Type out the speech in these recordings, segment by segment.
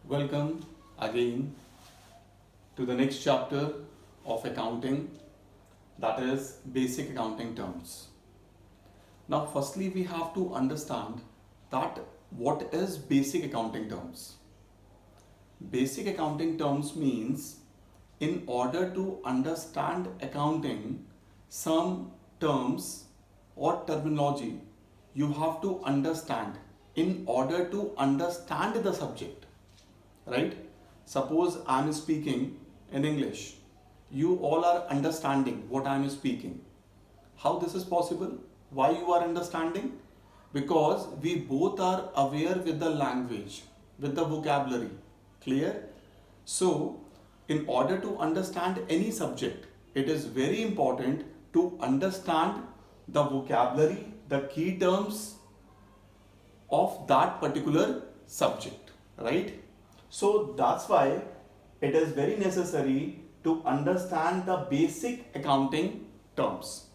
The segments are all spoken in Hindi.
Welcome again to the next chapter of accounting, that is basic accounting terms. Now firstly we have to understand that what is basic accounting terms. Basic accounting terms means in order to understand accounting, some terms or terminology you have to understand in order to understand the subject. Right? Suppose I am speaking in English. You all are understanding what I am speaking. How this is possible? Why you are understanding? Because we both are aware with the language, with the vocabulary. Clear? So, in order to understand any subject, it is very important to understand the vocabulary, the key terms of that particular subject. Right? So that's why it is very necessary to understand the basic accounting terms.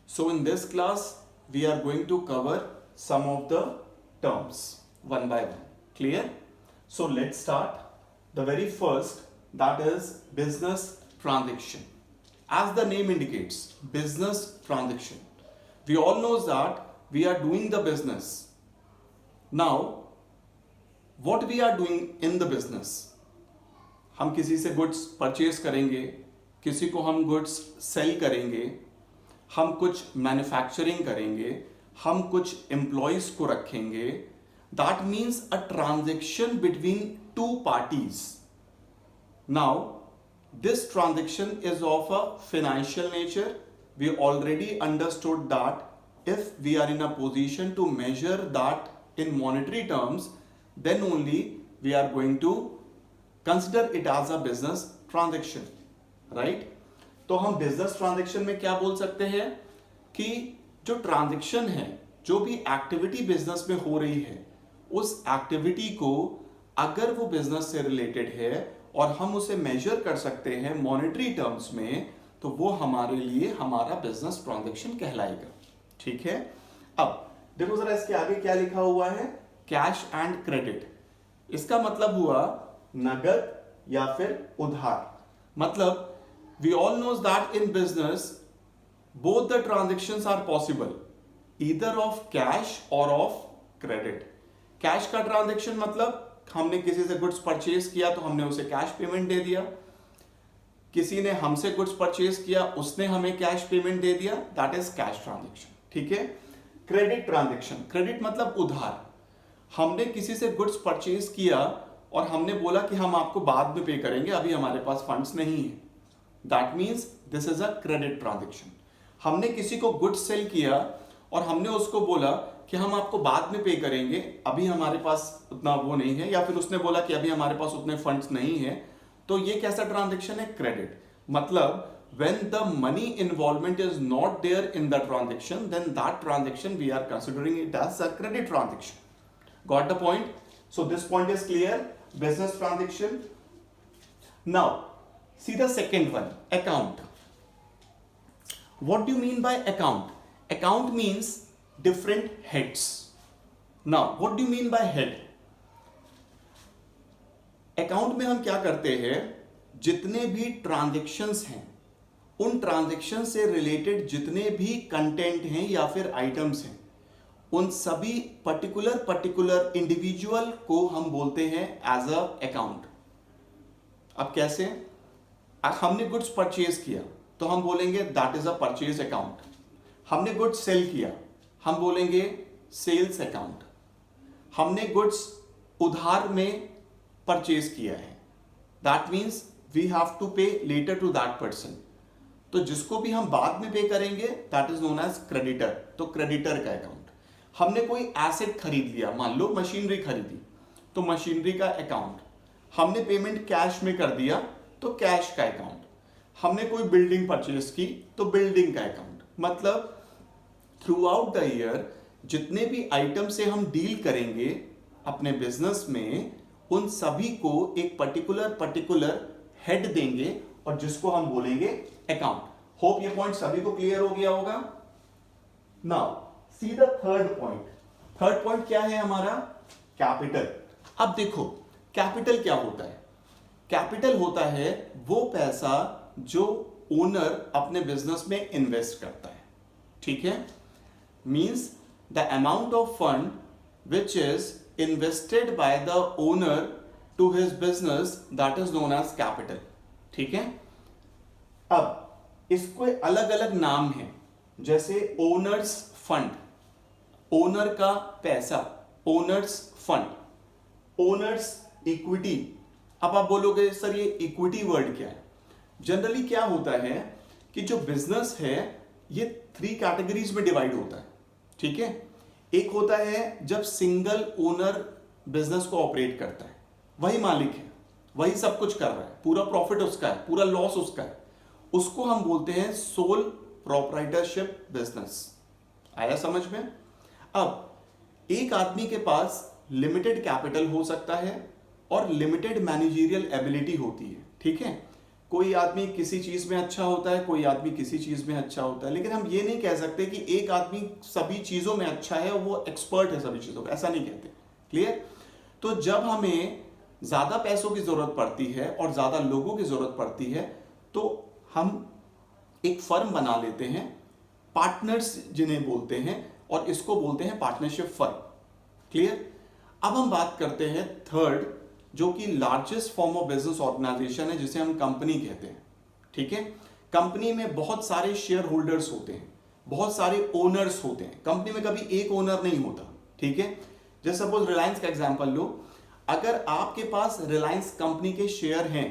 So in this class, we are going to cover some of the terms one by one. Clear? So let's start. The very first, that is business transaction. As the name indicates, business transaction. We all know that we are doing the business. Now, what we are doing in the business, हम किसी से गुड्स परचेज करेंगे, किसी को हम गुड्स सेल करेंगे, हम कुछ मैन्युफैक्चरिंग करेंगे, हम कुछ एम्प्लॉयज को रखेंगे. That means a transaction between two parties. Now this transaction is of a financial nature. We already understood that if we are in a position to measure that in monetary terms, then only we are going to consider it as a business transaction, right? तो हम business transaction में क्या बोल सकते हैं कि जो transaction है, जो भी activity business में हो रही है, उस activity को अगर वो business से related है और हम उसे measure कर सकते हैं monetary terms में, तो वो हमारे लिए हमारा business transaction कहलाएगा. ठीक है? अब देखो जरा इसके आगे क्या लिखा हुआ है, कैश एंड क्रेडिट. इसका मतलब हुआ नगद या फिर उधार. मतलब we all knows that in business both the transactions are possible, either of cash और ऑफ क्रेडिट. कैश का ट्रांजैक्शन मतलब हमने किसी से गुड्स परचेज किया तो हमने उसे कैश पेमेंट दे दिया, किसी ने हमसे गुड्स परचेज किया उसने हमें कैश पेमेंट दे दिया, दैट इज कैश ट्रांजैक्शन. ठीक है? क्रेडिट ट्रांजैक्शन, क्रेडिट मतलब उधार. हमने किसी से गुड्स परचेज किया और हमने बोला कि हम आपको बाद में पे करेंगे, अभी हमारे पास फंड्स नहीं है. That means this is a credit transaction. हमने किसी को गुड्स सेल किया और हमने उसको बोला कि हम आपको बाद में पे करेंगे, अभी हमारे पास उतना वो नहीं है, या फिर उसने बोला कि अभी हमारे पास उतने फंड्स नहीं है. तो ये कैसा ट्रांजैक्शन है? क्रेडिट. मतलब when the money involvement is not there in the transaction, then that transaction we are considering it as a credit transaction. Got the point? So this point is clear. Business transaction. Now see the second one, account. What do you mean by account? Account means different heads. Now what do you mean by head? Account में हम क्या करते हैं, जितने भी ट्रांजेक्शन्स हैं उन ट्रांजेक्शन से रिलेटेड जितने भी कंटेंट हैं या फिर आइटम्स हैं, उन सभी पर्टिकुलर इंडिविजुअल को हम बोलते हैं एज अ अकाउंट. अब कैसे? हमने गुड्स परचेज किया तो हम बोलेंगे that is a purchase account. हमने गुड्स सेल किया हम बोलेंगे सेल्स अकाउंट. हमने गुड्स उधार में परचेज किया है, that means we have to pay later to that person. तो जिसको भी हम बाद में पे करेंगे that is known as creditor. तो क्रेडिटर का अकाउंट. हमने कोई एसेट खरीद लिया, मान लो मशीनरी खरीदी, तो मशीनरी का अकाउंट. हमने पेमेंट कैश में कर दिया तो कैश का अकाउंट. हमने कोई बिल्डिंग परचेज की तो बिल्डिंग का अकाउंट. मतलब थ्रू आउट द ईयर जितने भी आइटम से हम डील करेंगे अपने बिजनेस में, उन सभी को एक पर्टिकुलर हेड देंगे और जिसको हम बोलेंगे अकाउंट. होप ये पॉइंट सभी को क्लियर हो गया होगा. Now see the third point. Third point क्या है हमारा? कैपिटल. अब देखो कैपिटल क्या होता है? कैपिटल होता है वो पैसा जो ओनर अपने बिजनेस में इन्वेस्ट करता है, ठीक है? Means the amount of fund which is invested by the owner to his business, that is known as capital, ठीक है? अब इसको अलग अलग नाम है, जैसे ओनर्स फंड, ओनर का पैसा, ओनर्स फंड, ओनर्स इक्विटी। अब आप बोलोगे सर ये इक्विटी वर्ड क्या है? जनरली क्या होता है कि जो बिजनेस है ये 3 कैटेगरीज में डिवाइड होता है, ठीक है? एक होता है जब सिंगल ओनर बिजनेस को ऑपरेट करता है, वही मालिक है, वही सब कुछ कर रहा है, पूरा प्रॉफिट उसका है, पूरा लॉस उसका है, उसको हम बोलते हैं सोल प्रोप्राइटरशिप बिजनेस। आया समझ में? अब एक आदमी के पास लिमिटेड कैपिटल हो सकता है और लिमिटेड मैनेजरियल एबिलिटी होती है, ठीक है? कोई आदमी किसी चीज में अच्छा होता है, कोई आदमी किसी चीज में अच्छा होता है, लेकिन हम ये नहीं कह सकते कि एक आदमी सभी चीजों में अच्छा है और वो एक्सपर्ट है सभी चीजों में, ऐसा नहीं कहते। क्लियर? तो जब हमें ज्यादा पैसों की जरूरत पड़ती है और ज्यादा लोगों की जरूरत पड़ती है तो हम एक फर्म बना लेते हैं, पार्टनर्स जिन्हें बोलते हैं, और इसको बोलते हैं पार्टनरशिप फर्म। क्लियर? अब हम बात करते हैं थर्ड, जो कि largest form of business organisation है, जिसे हम कंपनी कहते हैं, ठीक है? कंपनी में बहुत सारे शेयर होल्डर्स होते हैं, बहुत सारे ओनर्स होते हैं। कंपनी में कभी एक ओनर नहीं होता, ठीक है? जैसे सपोज रिलायंस का एग्जांपल लो, अगर आपके पास रिलायंस कंपनी के शेयर हैं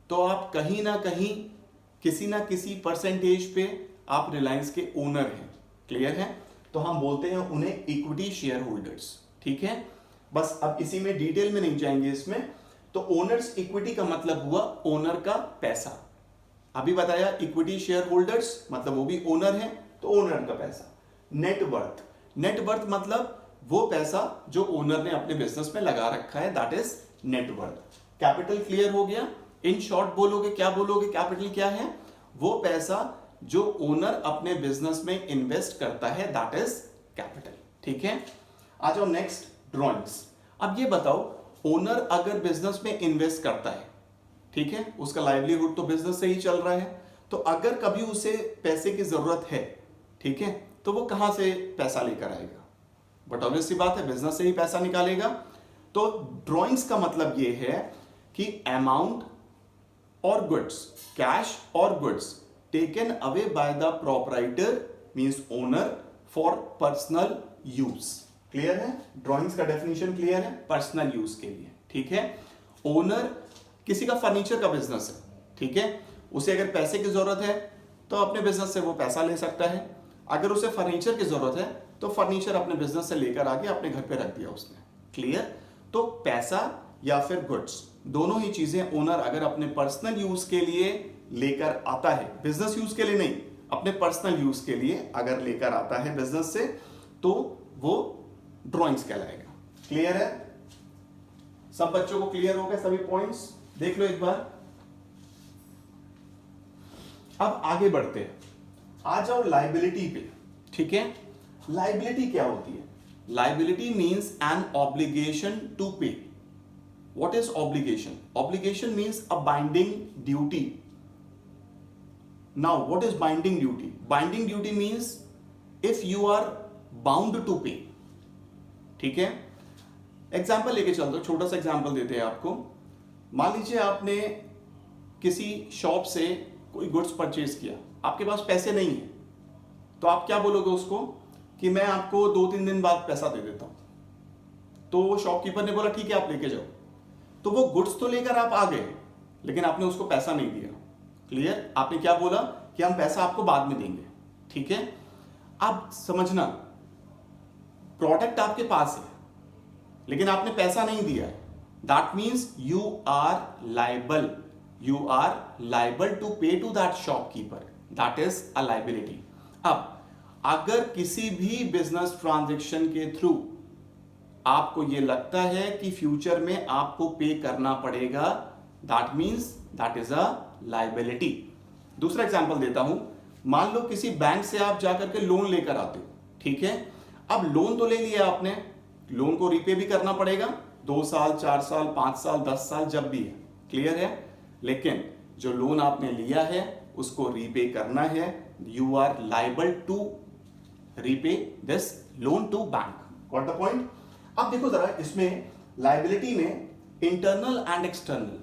तो आप कहीं ना कहीं किसी ना किसी परसेंटेज पे आप रिलायंस के ओनर हैं। क्लियर है? तो हम बोलते हैं उन्हें इक्विटी शेयर होल्डर्स, ठीक है? बस अब इसी में डिटेल में नहीं जाएंगे इसमें। तो ओनर्स इक्विटी का मतलब हुआ ओनर का पैसा। अभी बताया इक्विटी शेयर होल्डर्स मतलब वो भी ओनर है, तो ओनर का पैसा। नेटवर्थ, नेटवर्थ मतलब वो पैसा जो ओनर ने अपने बिजनेस में लगा रखा है, that is net worth. Capital clear हो गया? इन शॉर्ट बोलोगे, क्या बोलोगे? कैपिटल क्या है? वो पैसा जो ओनर अपने बिजनेस में इन्वेस्ट करता है, दैट इज कैपिटल, ठीक है? आ जाओ नेक्स्ट, ड्रॉइंग्स। अब ये बताओ, ओनर अगर बिजनेस में इन्वेस्ट करता है, ठीक है, उसका लाइवलीहुड तो बिजनेस से ही चल रहा है, तो अगर कभी उसे पैसे की जरूरत है, ठीक है, तो वो कहां से पैसा लेकर आएगा? बट ऑब्वियस सी बात है, बिजनेस से ही पैसा निकालेगा। तो ड्रॉइंग्स का मतलब ये है कि अमाउंट और गुड्स, कैश और goods taken away by the proprietor means owner for personal use. Clear है? ड्रॉइंग्स का डेफिनेशन क्लियर है? पर्सनल यूज के लिए, ठीक है? ओनर, किसी का फर्नीचर का बिजनेस है, ठीक है, उसे अगर पैसे की जरूरत है तो अपने बिजनेस से वो पैसा ले सकता है। अगर उसे फर्नीचर की जरूरत है तो फर्नीचर अपने बिजनेस से लेकर आके अपने घर पे रख दिया उसने। क्लियर? तो पैसा या फिर गुड्स, दोनों ही चीजें ओनर अगर अपने पर्सनल यूज के लिए लेकर आता है, बिजनेस यूज के लिए नहीं, अपने पर्सनल यूज के लिए अगर लेकर आता है बिजनेस से, तो वो ड्रॉइंग्स कहलाएगा। क्लियर है? सब बच्चों को क्लियर हो गए सभी पॉइंट्स? देख लो एक बार। अब आगे बढ़ते हैं, आ जाओ लायबिलिटी पे, ठीक है? लायबिलिटी क्या होती है? Liability means an obligation to pay. What is obligation? Obligation means a binding duty. Now what is binding duty? Binding duty means if you are bound to pay, ठीक है? एग्जाम्पल लेके चलते हो, छोटा सा एग्जाम्पल देते हैं आपको। मान लीजिए आपने किसी शॉप से कोई गुड्स परचेज किया, आपके पास पैसे नहीं है, तो आप क्या बोलोगे उसको कि मैं आपको 2-3 दिन बाद पैसा दे देता हूं। तो वो शॉपकीपर ने बोला ठीक है आप लेके जाओ, तो वो गुड्स तो लेकर आप आ गए, लेकिन आपने उसको पैसा नहीं दिया। क्लियर? आपने क्या बोला कि हम पैसा आपको बाद में देंगे, ठीक है? अब समझना, प्रोडक्ट आपके पास है लेकिन आपने पैसा नहीं दिया है, that means you are liable, you are liable to pay to that shopkeeper, that is a liability. अब अगर किसी भी बिजनेस ट्रांजैक्शन के थ्रू आपको यह लगता है कि फ्यूचर में आपको पे करना पड़ेगा, that means that is a liability. दूसरा एग्जांपल देता हूं, मान लो किसी बैंक से आप जाकर के लोन लेकर आते हो, ठीक है? अब लोन तो ले लिया आपने, लोन को रीपे भी करना पड़ेगा, 2 साल, 4 साल, 5 साल, 10 साल, जब भी है, क्लियर है। लेकिन जो लोन आपने लिया है उसको रीपे करना है, you are liable to repay this loan to bank. Got the point. अब देखो जरा इसमें लाइबिलिटी में इंटरनल एंड एक्सटर्नल।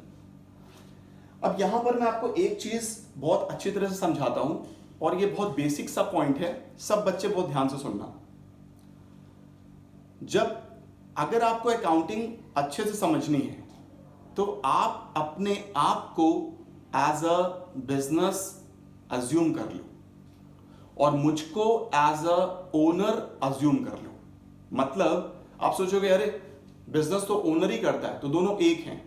अब यहां पर मैं आपको एक चीज बहुत अच्छी तरह से समझाता हूं और ये बहुत बेसिक सा पॉइंट है, सब बच्चे बहुत ध्यान से सुनना। जब अगर आपको अकाउंटिंग अच्छे से समझनी है तो आप अपने आप को एज अ बिजनेस अज्यूम कर लो और मुझको एज अ ओनर अज्यूम कर लो। मतलब आप सोचोगे अरे बिजनेस तो ओनर ही करता है तो दोनों एक हैं,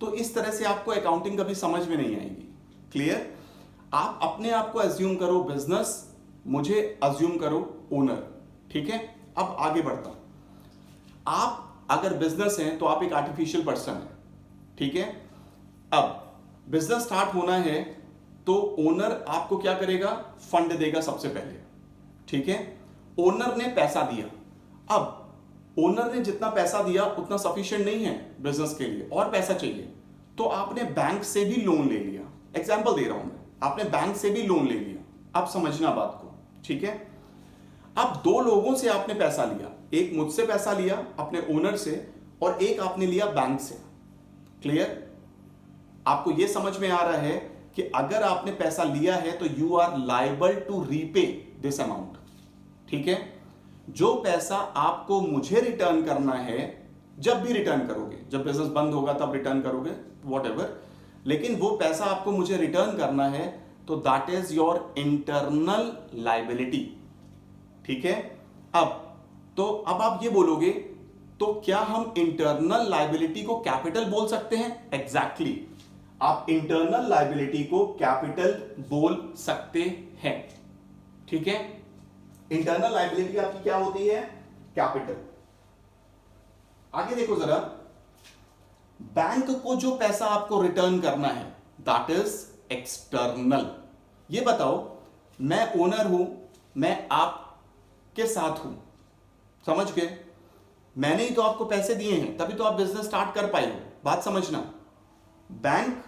तो इस तरह से आपको अकाउंटिंग कभी समझ में नहीं आएगी। क्लियर। आप अपने आप को अज्यूम करो बिजनेस, मुझे अज्यूम करो ओनर। ठीक है, अब आगे बढ़ता हूं। आप अगर बिजनेस हैं तो आप एक आर्टिफिशियल पर्सन है, ठीक है। अब बिजनेस स्टार्ट होना है तो ओनर आपको क्या करेगा, फंड देगा सबसे पहले, ठीक है। ओनर ने पैसा दिया, अब ओनर ने जितना पैसा दिया उतना सफिशिएंट नहीं है बिजनेस के लिए, और पैसा चाहिए, तो आपने बैंक से भी लोन ले लिया। एग्जांपल दे रहा हूं मैं, आपने बैंक से भी लोन ले लिया। अब समझना बात को, ठीक है। अब 2 लोगों से आपने पैसा लिया, एक मुझसे पैसा लिया अपने ओनर से और एक आपने लिया बैंक से। क्लियर। आपको यह समझ में आ रहा है कि अगर आपने पैसा लिया है तो you are liable to repay this amount, ठीक है। जो पैसा आपको मुझे रिटर्न करना है, जब भी रिटर्न करोगे, जब बिजनेस बंद होगा तब रिटर्न करोगे, वॉटएवर, लेकिन वो पैसा आपको मुझे रिटर्न करना है तो that is your internal liability, ठीक है। अब आप ये बोलोगे तो क्या हम इंटरनल लाइबिलिटी को कैपिटल बोल सकते हैं? एग्जैक्टली आप इंटरनल लाइबिलिटी को कैपिटल बोल सकते हैं, ठीक है। इंटरनल लाइबिलिटी आपकी क्या होती है? कैपिटल। आगे देखो जरा, बैंक को जो पैसा आपको रिटर्न करना है दैट इज एक्सटर्नल। ये बताओ, मैं ओनर हूं, मैं आपके साथ हूं, समझ गए? मैंने ही तो आपको पैसे दिए हैं, तभी तो आप बिजनेस स्टार्ट कर पाए हो। बात समझना, बैंक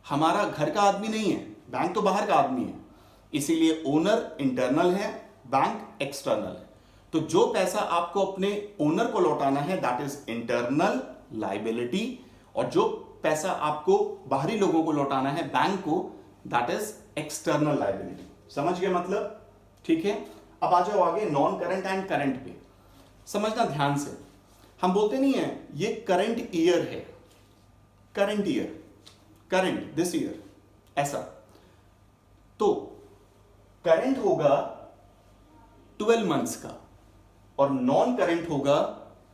हमारा घर का आदमी नहीं है, बैंक तो बाहर का आदमी है, इसीलिए ओनर इंटरनल है, बैंक एक्सटर्नल है। तो जो पैसा आपको अपने ओनर को लौटाना है दैट इज इंटरनल लाइबिलिटी, और जो पैसा आपको बाहरी लोगों को लौटाना है बैंक को दैट इज एक्सटर्नल लाइबिलिटी। समझ गए मतलब? ठीक है। अब आ जाओ आगे नॉन करंट एंड करंट पे। समझना ध्यान से, हम बोलते नहीं है ये करंट ईयर है, current year, current this year, ऐसा। तो करंट होगा 12 मंथ्स का और नॉन करंट होगा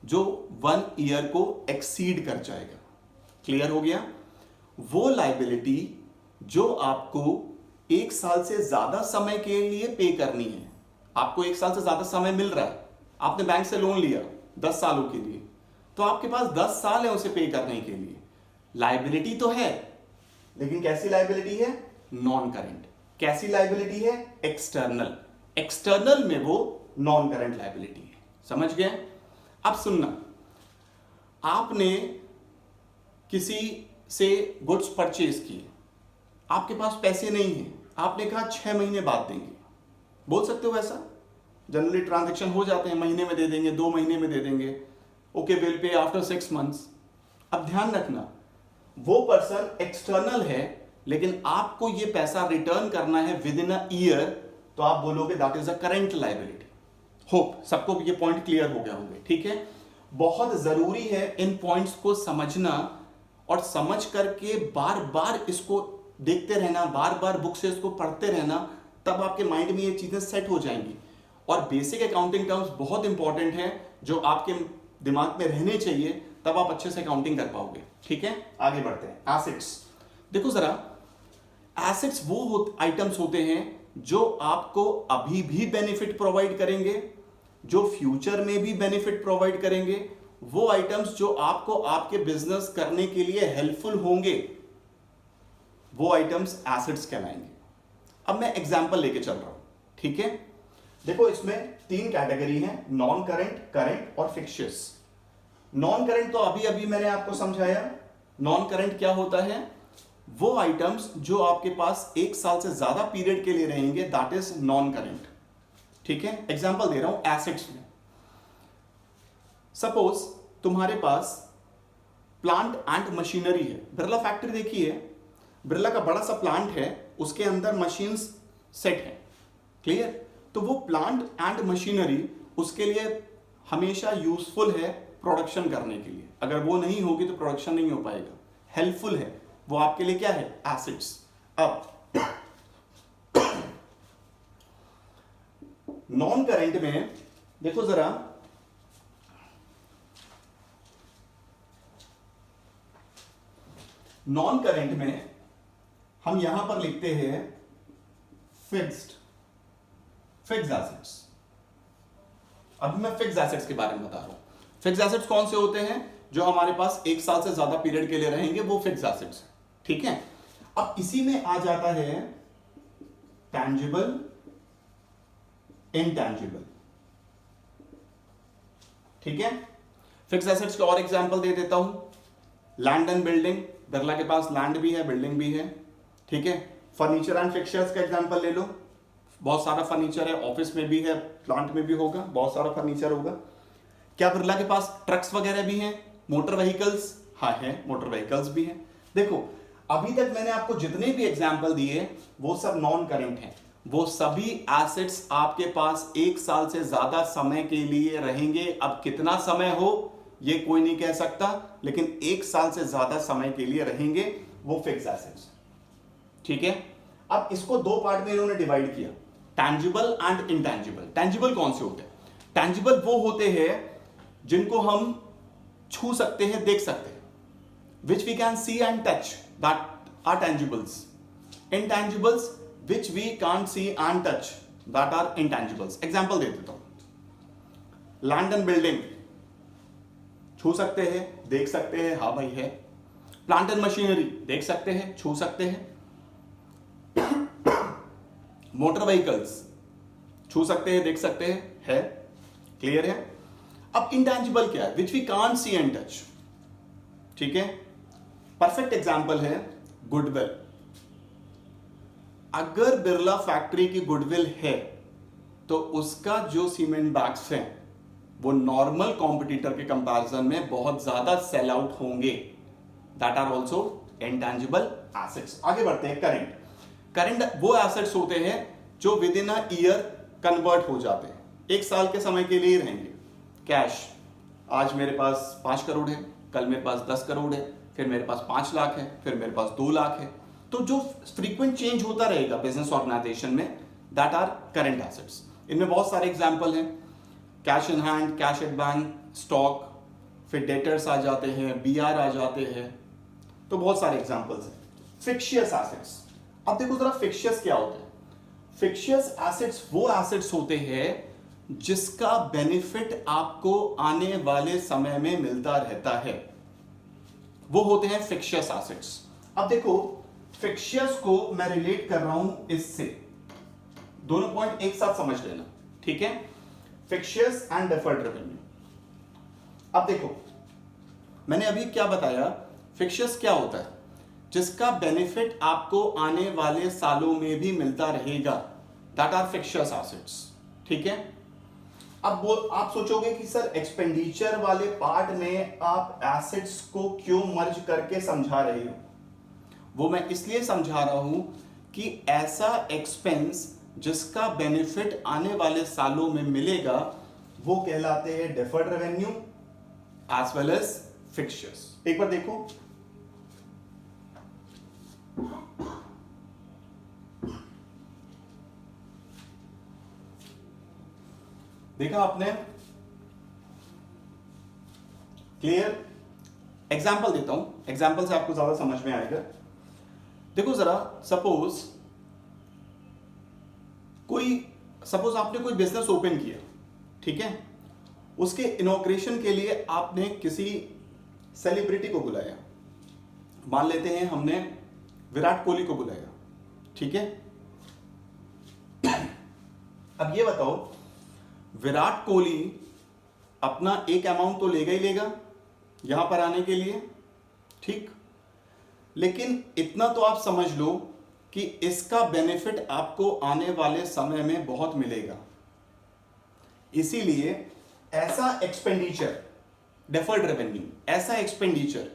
जो 1 ईयर को एक्सीड कर जाएगा। क्लियर हो गया? वो लाइबिलिटी जो आपको 1 साल से ज्यादा समय के लिए पे करनी है, आपको 1 साल से ज्यादा समय मिल रहा है, आपने बैंक से लोन लिया 10 सालों के लिए, तो आपके पास 10 साल है उसे पे करने के लिए। लाइबिलिटी तो है, लेकिन कैसी लाइबिलिटी है? Non current. कैसी लाइबिलिटी है? एक्सटर्नल। एक्सटर्नल में वो नॉन करंट लाइबिलिटी है। समझ गए? अब सुनना, आपने किसी से गुड्स परचेज किए, आपके पास पैसे नहीं है, आपने कहा 6 महीने बाद देंगे, बोल सकते हो ऐसा? जनरली ट्रांजैक्शन हो जाते हैं, महीने में दे देंगे, 2 महीने में दे देंगे, okay will pay after 6 months. अब ध्यान रखना, वो पर्सन एक्सटर्नल है, लेकिन आपको ये पैसा रिटर्न करना है विद इन अ ईयर, तो आप बोलोगे that is a current liability. Hope सबको ये पॉइंट क्लियर हो गया होंगे, ठीक है। बहुत जरूरी है इन पॉइंट्स को समझना और समझ करके बार बार इसको देखते रहना, बार बार बुक से इसको पढ़ते रहना, तब आपके माइंड में ये चीजें सेट हो जाएंगी। और बेसिक अकाउंटिंग टर्म्स बहुत इंपॉर्टेंट है जो आपके दिमाग में रहने चाहिए, तब आप अच्छे से अकाउंटिंग कर पाओगे, ठीक है। आगे बढ़ते हैं। एसेट्स देखो जरा, एसेट्स वो आइटम्स होते हैं जो आपको अभी भी बेनिफिट प्रोवाइड करेंगे, जो फ्यूचर में भी बेनिफिट प्रोवाइड करेंगे, वो आइटम्स जो आपको आपके बिजनेस करने के लिए हेल्पफुल होंगे, वो आइटम्स एसेट्स कहलाएंगे। अब मैं एग्जांपल लेके चल रहा हूं, ठीक है। देखो इसमें 3 कैटेगरी हैं, नॉन करंट, करंट और फिक्शियस। नॉन करंट तो अभी अभी मैंने आपको समझाया। नॉन करंट क्या होता है? वो आइटम्स जो आपके पास 1 साल से ज्यादा पीरियड के लिए रहेंगे, दैट इज नॉन करंट। ठीक है, एग्जांपल दे रहा हूं एसेट्स में। सपोज तुम्हारे पास प्लांट एंड मशीनरी है। बिरला फैक्ट्री देखिए, बिरला का बड़ा सा प्लांट है, उसके अंदर मशीन्स सेट है। क्लियर? तो वो प्लांट एंड मशीनरी उसके लिए हमेशा यूजफुल है प्रोडक्शन करने के लिए। अगर वो नहीं होगी तो प्रोडक्शन नहीं हो पाएगा। हेल्पफुल है वो आपके लिए, क्या है? एसेट्स। अब नॉन करंट में देखो जरा, नॉन करंट में हम यहां पर लिखते हैं फिक्स्ड एसेट्स। अभी मैं फिक्स्ड एसेट्स के बारे में बता रहा हूं। फिक्स्ड एसेट्स कौन से होते हैं? जो हमारे पास 1 साल से ज्यादा पीरियड के लिए रहेंगे, वो फिक्स्ड एसेट्स। ठीक है, अब इसी में आ जाता है टैंजिबल, इंटैंजिबल। ठीक है, फिक्स्ड एसेट्स के और एग्जांपल दे देता हूं। लैंड एंड बिल्डिंग, बिरला के पास लैंड भी है, बिल्डिंग भी है। ठीक है, फर्नीचर एंड फिक्सचर्स का एग्जांपल ले लो। बहुत सारा फर्नीचर है, ऑफिस में भी है, प्लांट में भी होगा, बहुत सारा फर्नीचर होगा। क्या बिरला के पास ट्रक्स वगैरह भी हैं? Motor vehicles? हाँ है, मोटर व्हीकल्स भी हैं। देखो, अभी तक मैंने आपको जितने भी एग्जांपल दिए वो सब नॉन करंट हैं। वो सभी एसेट्स आपके पास 1 साल से ज्यादा समय के लिए रहेंगे। अब कितना समय हो ये कोई नहीं कह सकता, लेकिन 1 साल से ज्यादा समय के लिए रहेंगे वो फिक्स एसेट्स। ठीक है, अब इसको दो पार्ट में इन्होंने डिवाइड किया, टैंजिबल एंड इंटैंजिबल। टैंजिबल कौन से होते हैं? टैंजिबल वो होते हैं जिनको हम छू सकते हैं, देख सकते हैं, which we can see and touch, that are tangibles. Intangibles which we can't see and touch, that are intangibles. Example दे देता हूं। लैंड एंड बिल्डिंग छू सकते हैं, देख सकते हैं, हाँ भाई है। प्लांट एंड मशीनरी देख सकते हैं, छू सकते हैं। मोटर व्हीकल्स छू सकते हैं, देख सकते हैं, है। क्लियर है? अब इंटैंजिबल क्या है? Which we can't see and touch. ठीक है, परफेक्ट एग्जांपल है गुडविल। अगर बिरला फैक्ट्री की गुडविल है तो उसका जो सीमेंट बैग्स हैं वो नॉर्मल कॉम्पिटिटर के कंपैरिजन में बहुत ज्यादा सेल आउट होंगे। That are also intangible assets. आगे बढ़ते हैं। करंट। करंट वो एसेट्स होते हैं जो with in a year convert हो जाते हैं, 1 साल के समय के लिए रहेंगे। कैश, आज मेरे पास 5 करोड़ है, कल मेरे पास 10 करोड़ है, फिर मेरे पास 5 लाख है, फिर मेरे पास 2 लाख है। तो जो फ्रीक्वेंट चेंज होता रहेगा बिजनेस ऑर्गेनाइजेशन में, दैट आर करंट एसेट्स। इनमें बहुत सारे एग्जांपल हैं, cash in hand, cash at bank, stock, फिर डेटर्स आ जाते हैं, बीआर आ जाते हैं, तो बहुत सारे एग्जांपल्स हैं। Fictitious assets. अब देखो जरा फिक्शियस क्या होते हैं। फिक्शियस एसेट्स वो एसेट्स होते हैं जिसका बेनिफिट आपको आने वाले समय में मिलता रहता है, वो होते हैं फिक्शियस एसेट्स। अब देखो, फिक्शियस को मैं रिलेट कर रहा हूं इससे, दोनों पॉइंट एक साथ समझ लेना। ठीक है, फिक्शियस एंड डिफर्ड रेवेन्यू। अब देखो, मैंने अभी क्या बताया, फिक्शियस क्या होता है? जिसका बेनिफिट आपको आने वाले सालों में भी मिलता रहेगा, दैट आर फिक्शियस एसेट्स। ठीक है, अब वो आप सोचोगे कि सर एक्सपेंडिचर वाले पार्ट में आप एसेट्स को क्यों मर्ज करके समझा रहे हो? वो मैं इसलिए समझा रहा हूं कि ऐसा एक्सपेंस जिसका बेनिफिट आने वाले सालों में मिलेगा वो कहलाते हैं deferred revenue as well as fixtures. एक बार देखो, देखा आपने? क्लियर? एग्जाम्पल देता हूं, एग्जाम्पल से आपको ज्यादा समझ में आएगा। देखो जरा, सपोज आपने कोई बिजनेस ओपन किया, ठीक है, उसके इनॉग्रेशन के लिए आपने किसी सेलिब्रिटी को बुलाया। मान लेते हैं हमने विराट कोहली को बुलाया, ठीक है। अब ये बताओ, विराट कोहली अपना एक अमाउंट तो लेगा ही लेगा, यहां पर आने के लिए, ठीक। लेकिन इतना तो आप समझ लो कि इसका बेनिफिट आपको आने वाले समय में बहुत मिलेगा। इसीलिए ऐसा एक्सपेंडिचर, डेफर्ड रेवेन्यू, ऐसा एक्सपेंडिचर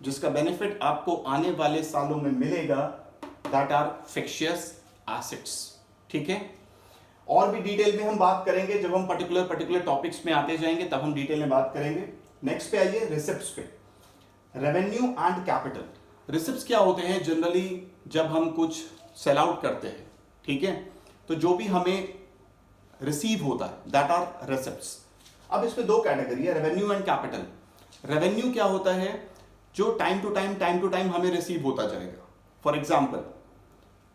जिसका बेनिफिट आपको आने वाले सालों में मिलेगा, दैट आर फिक्शियस एसेट्स, ठीक है। और भी डिटेल में हम बात करेंगे जब हम पर्टिकुलर टॉपिक्स में आते जाएंगे, तब हम डिटेल में बात करेंगे। नेक्स्ट पे आइए, रिसिप्ट्स पे। Revenue and capital. रिसिप्ट्स क्या होते हैं? जनरली जब हम कुछ सेल आउट करते हैं, ठीक है, तो जो भी हमें रिसीव होता है, दैट आर रिसिप्ट्स। अब इसमें दो कैटेगरी है, रेवेन्यू एंड कैपिटल। रेवेन्यू क्या होता है? जो टाइम टू टाइम हमें रिसीव होता जाएगा। फॉर एग्जाम्पल,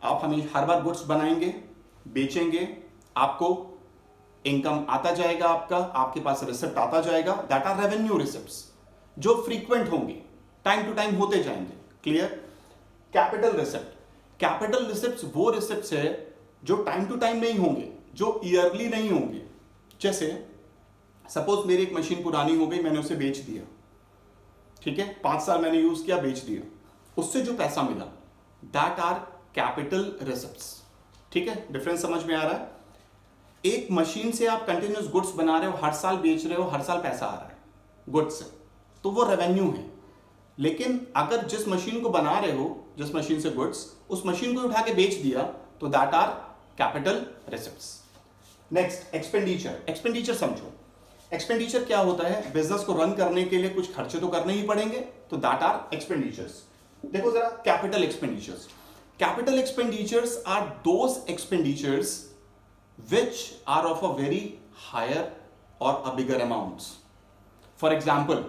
आप हमें हर बार गुड्स बनाएंगे, बेचेंगे, आपको इनकम आता जाएगा, आपके पास रिसिप्ट आता जाएगा, दैट आर रेवेन्यू रिसिप्ट्स, जो फ्रीक्वेंट होंगे, टाइम टू टाइम होते जाएंगे। Clear? Capital receipt. Capital receipts वो रिसिप्ट्स है जो टाइम टू टाइम नहीं होंगे, जो ईयरली नहीं होंगे। जैसे सपोज मेरी एक मशीन पुरानी हो गई, मैंने उसे बेच दिया, ठीक है, 5 साल मैंने यूज किया, बेच दिया, उससे जो पैसा मिला, दैट आर कैपिटल रिसिप्ट्स, ठीक है। डिफरेंस समझ में आ रहा है? एक मशीन से आप कंटिन्यूस गुड्स बना रहे हो, हर साल बेच रहे हो, हर साल पैसा आ रहा है गुड्स से, तो वो रेवेन्यू है। लेकिन अगर जिस मशीन को बना रहे हो, जिस मशीन से गुड्स, उस मशीन को उठा के बेच दिया, तो that are capital receipts. Next, expenditure. Expenditure समझो। एक्सपेंडिचर क्या होता है? बिजनेस को रन करने के लिए कुछ खर्चे तो करने ही पड़ेंगे, तो दैट आर एक्सपेंडिचर्स। देखो जरा, capital expenditures. Capital expenditures are those expenditures which are of a very higher or a bigger amounts. For example,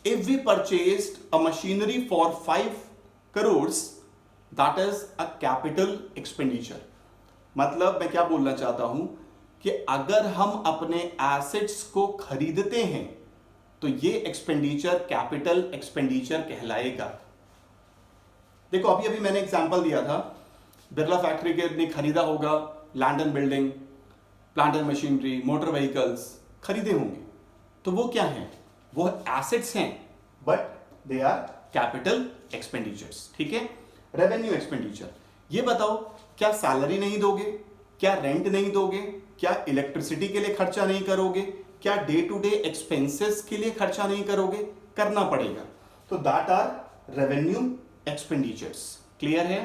if we purchased a machinery for 5 crores, that is a capital expenditure. मतलब मैं क्या बोलना चाहता हूं कि अगर हम अपने एसेट्स को खरीदते हैं तो ये एक्सपेंडिचर कैपिटल एक्सपेंडिचर कहलाएगा। देखो अभी अभी मैंने एग्जांपल दिया था, बिरला फैक्ट्री के ने खरीदा होगा land and building, plant and machinery, motor vehicles खरीदे होंगे, तो वो क्या हैं? वो एसेट्स हैं, but they are capital expenditures, ठीक है। रेवेन्यू एक्सपेंडिचर, ये बताओ, क्या सैलरी नहीं दोगे? क्या रेंट नहीं दोगे? क्या इलेक्ट्रिसिटी के लिए खर्चा नहीं करोगे? क्या डे टू डे एक्सपेंसेस के लिए खर्चा नहीं करोगे? करना पड़ेगा, तो that are revenue expenditures. Clear है?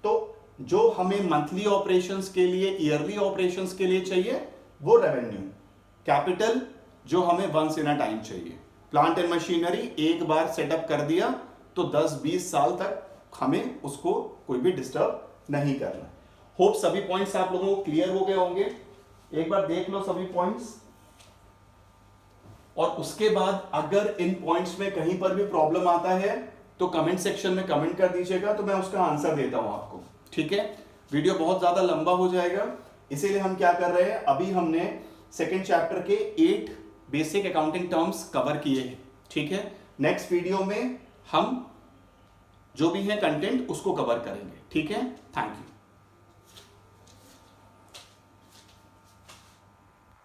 तो जो हमें मंथली ऑपरेशंस के लिए, ईयरली ऑपरेशंस के लिए चाहिए, वो रेवेन्यू। कैपिटल जो हमें वंस इन अ टाइम चाहिए। प्लांट एंड मशीनरी एक बार सेटअप कर दिया तो 10-20 साल तक हमें उसको कोई भी डिस्टर्ब नहीं करना। होप सभी पॉइंट्स आप लोगों को क्लियर हो गए होंगे। एक बार देख लो सभी पॉइंट्स, और उसके बाद अगर इन पॉइंट्स में कहीं पर भी प्रॉब्लम आता है तो कमेंट सेक्शन में कमेंट कर दीजिएगा, तो मैं उसका आंसर देता हूं आपको, ठीक है। वीडियो बहुत ज्यादा लंबा हो जाएगा, इसीलिए हम क्या कर रहे हैं, अभी हमने सेकेंड चैप्टर के 8 बेसिक अकाउंटिंग टर्म्स कवर किए हैं, ठीक है। नेक्स्ट वीडियो में हम जो भी है कंटेंट उसको कवर करेंगे, ठीक है। Thank you.